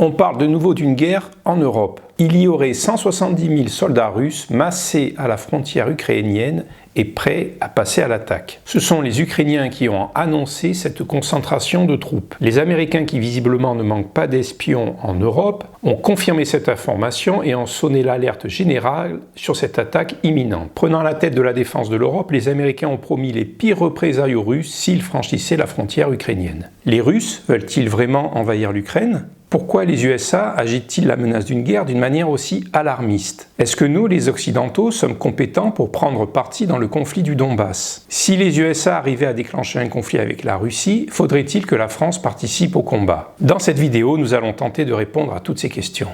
On parle de nouveau d'une guerre en Europe. Il y aurait 170 000 soldats russes massés à la frontière ukrainienne et prêts à passer à l'attaque. Ce sont les Ukrainiens qui ont annoncé cette concentration de troupes. Les Américains, qui visiblement ne manquent pas d'espions en Europe, ont confirmé cette information et ont sonné l'alerte générale sur cette attaque imminente. Prenant la tête de la défense de l'Europe, les Américains ont promis les pires représailles aux Russes s'ils franchissaient la frontière ukrainienne. Les Russes veulent-ils vraiment envahir l'Ukraine ? Pourquoi les USA agitent-ils la menace d'une guerre d'une manière aussi alarmiste? Est-ce que nous, les Occidentaux, sommes compétents pour prendre parti dans le conflit du Donbass? Si les USA arrivaient à déclencher un conflit avec la Russie, faudrait-il que la France participe au combat? Dans cette vidéo, nous allons tenter de répondre à toutes ces questions.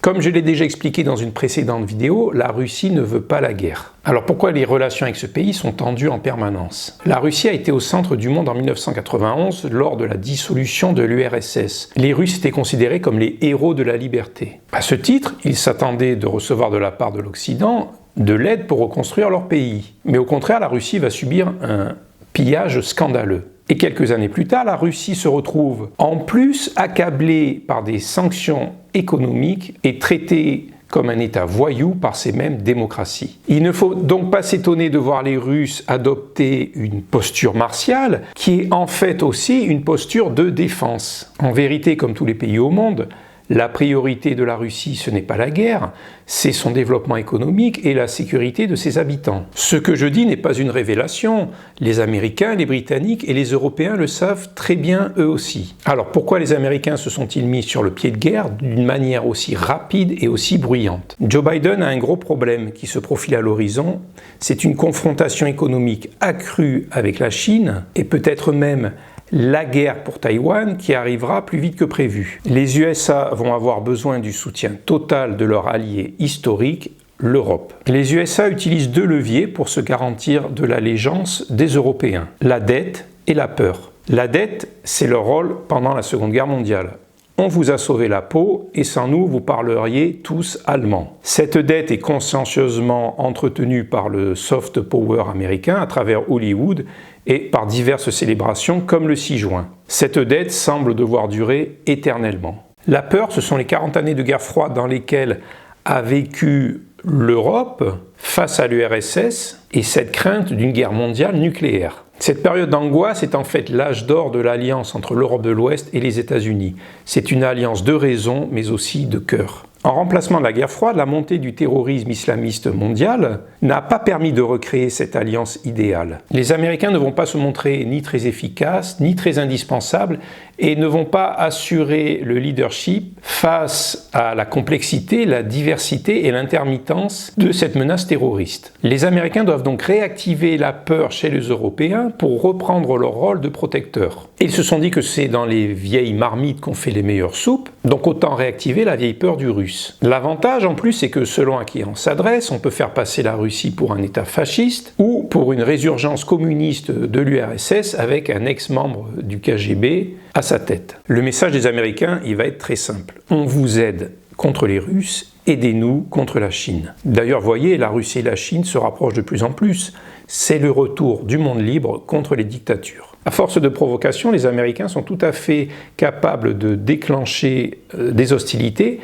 Comme je l'ai déjà expliqué dans une précédente vidéo, la Russie ne veut pas la guerre. Alors pourquoi les relations avec ce pays sont tendues en permanence? La Russie a été au centre du monde en 1991 lors de la dissolution de l'URSS. Les Russes étaient considérés comme les héros de la liberté. À ce titre, ils s'attendaient de recevoir de la part de l'Occident de l'aide pour reconstruire leur pays. Mais au contraire, la Russie va subir un pillage scandaleux. Et quelques années plus tard, la Russie se retrouve en plus accablée par des sanctions économiques et traitée comme un État voyou par ces mêmes démocraties. Il ne faut donc pas s'étonner de voir les Russes adopter une posture martiale qui est en fait aussi une posture de défense. En vérité, comme tous les pays au monde, la priorité de la Russie, ce n'est pas la guerre, c'est son développement économique et la sécurité de ses habitants. Ce que je dis n'est pas une révélation. Les Américains, les Britanniques et les Européens le savent très bien eux aussi. Alors pourquoi les Américains se sont-ils mis sur le pied de guerre d'une manière aussi rapide et aussi bruyante? Joe Biden a un gros problème qui se profile à l'horizon. C'est une confrontation économique accrue avec la Chine et peut-être même la guerre pour Taïwan qui arrivera plus vite que prévu. Les USA vont avoir besoin du soutien total de leur allié historique, l'Europe. Les USA utilisent deux leviers pour se garantir de l'allégeance des Européens, la dette et la peur. La dette, c'est leur rôle pendant la Seconde Guerre mondiale. On vous a sauvé la peau et sans nous, vous parleriez tous allemand. Cette dette est consciencieusement entretenue par le soft power américain à travers Hollywood et par diverses célébrations comme le 6 juin. Cette dette semble devoir durer éternellement. La peur, ce sont les 40 années de guerre froide dans lesquelles a vécu l'Europe face à l'URSS et cette crainte d'une guerre mondiale nucléaire. Cette période d'angoisse est en fait l'âge d'or de l'alliance entre l'Europe de l'Ouest et les États-Unis. C'est une alliance de raison, mais aussi de cœur. En remplacement de la guerre froide, la montée du terrorisme islamiste mondial n'a pas permis de recréer cette alliance idéale. Les Américains ne vont pas se montrer ni très efficaces, ni très indispensables, et ne vont pas assurer le leadership face à la complexité, la diversité et l'intermittence de cette menace terroriste. Les Américains doivent donc réactiver la peur chez les Européens pour reprendre leur rôle de protecteurs. Ils se sont dit que c'est dans les vieilles marmites qu'on fait les meilleures soupes, donc autant réactiver la vieille peur du russe. L'avantage en plus, c'est que selon à qui on s'adresse, on peut faire passer la Russie pour un État fasciste ou pour une résurgence communiste de l'URSS avec un ex-membre du KGB à sa tête. Le message des Américains, il va être très simple. On vous aide contre les Russes, aidez-nous contre la Chine. D'ailleurs, voyez, la Russie et la Chine se rapprochent de plus en plus. C'est le retour du monde libre contre les dictatures. À force de provocation, les Américains sont tout à fait capables de déclencher des hostilités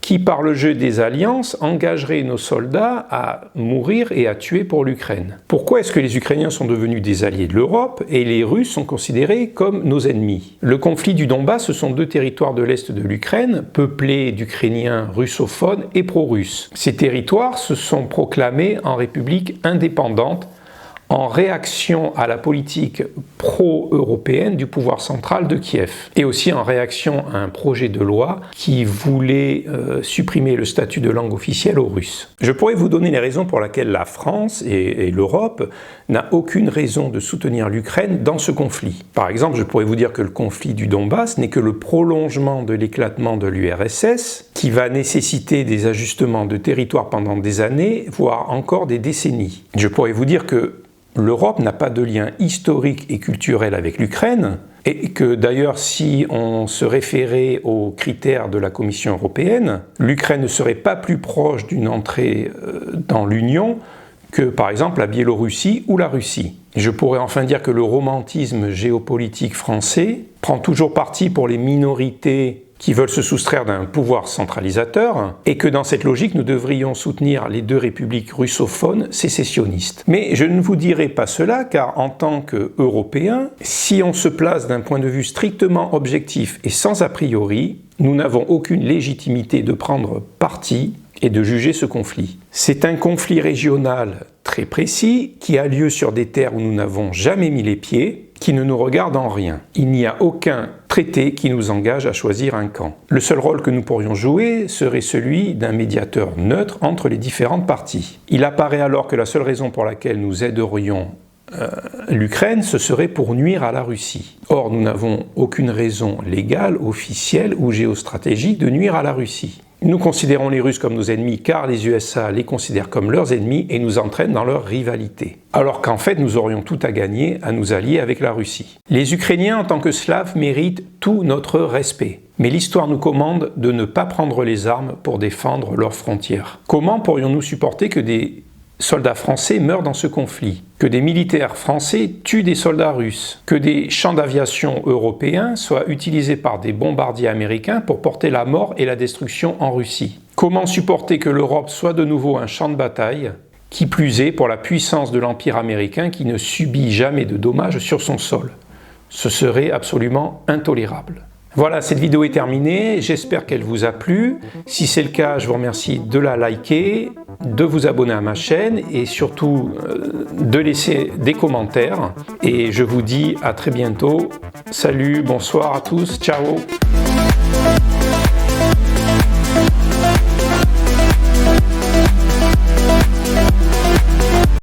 qui, par le jeu des alliances, engageraient nos soldats à mourir et à tuer pour l'Ukraine. Pourquoi est-ce que les Ukrainiens sont devenus des alliés de l'Europe et les Russes sont considérés comme nos ennemis? Le conflit du Donbass, ce sont deux territoires de l'Est de l'Ukraine, peuplés d'Ukrainiens russophones et pro-russes. Ces territoires se sont proclamés en république indépendante en réaction à la politique pro-européenne du pouvoir central de Kiev, et aussi en réaction à un projet de loi qui voulait supprimer le statut de langue officielle aux Russes. Je pourrais vous donner les raisons pour lesquelles la France et l'Europe n'a aucune raison de soutenir l'Ukraine dans ce conflit. Par exemple, je pourrais vous dire que le conflit du Donbass n'est que le prolongement de l'éclatement de l'URSS, qui va nécessiter des ajustements de territoire pendant des années, voire encore des décennies. Je pourrais vous dire que l'Europe n'a pas de lien historique et culturel avec l'Ukraine, et que d'ailleurs si on se référait aux critères de la Commission européenne, l'Ukraine ne serait pas plus proche d'une entrée dans l'Union que par exemple la Biélorussie ou la Russie. Je pourrais enfin dire que le romantisme géopolitique français prend toujours parti pour les minorités qui veulent se soustraire d'un pouvoir centralisateur, et que dans cette logique, nous devrions soutenir les deux républiques russophones sécessionnistes. Mais je ne vous dirai pas cela, car en tant qu'Européens, si on se place d'un point de vue strictement objectif et sans a priori, nous n'avons aucune légitimité de prendre parti et de juger ce conflit. C'est un conflit régional très précis qui a lieu sur des terres où nous n'avons jamais mis les pieds, qui ne nous regarde en rien. Il n'y a aucun traité qui nous engage à choisir un camp. Le seul rôle que nous pourrions jouer serait celui d'un médiateur neutre entre les différentes parties. Il apparaît alors que la seule raison pour laquelle nous aiderions l'Ukraine, ce serait pour nuire à la Russie. Or, nous n'avons aucune raison légale, officielle ou géostratégique de nuire à la Russie. Nous considérons les Russes comme nos ennemis car les USA les considèrent comme leurs ennemis et nous entraînent dans leur rivalité. Alors qu'en fait, nous aurions tout à gagner à nous allier avec la Russie. Les Ukrainiens, en tant que Slaves, méritent tout notre respect. Mais l'histoire nous commande de ne pas prendre les armes pour défendre leurs frontières. Comment pourrions-nous supporter que des soldats français meurent dans ce conflit, que des militaires français tuent des soldats russes, que des champs d'aviation européens soient utilisés par des bombardiers américains pour porter la mort et la destruction en Russie? Comment supporter que l'Europe soit de nouveau un champ de bataille, qui plus est pour la puissance de l'Empire américain qui ne subit jamais de dommages sur son sol? Ce serait absolument intolérable. Voilà, cette vidéo est terminée, j'espère qu'elle vous a plu. Si c'est le cas, je vous remercie de la liker, de vous abonner à ma chaîne et surtout de laisser des commentaires. Et je vous dis à très bientôt. Salut, bonsoir à tous, ciao!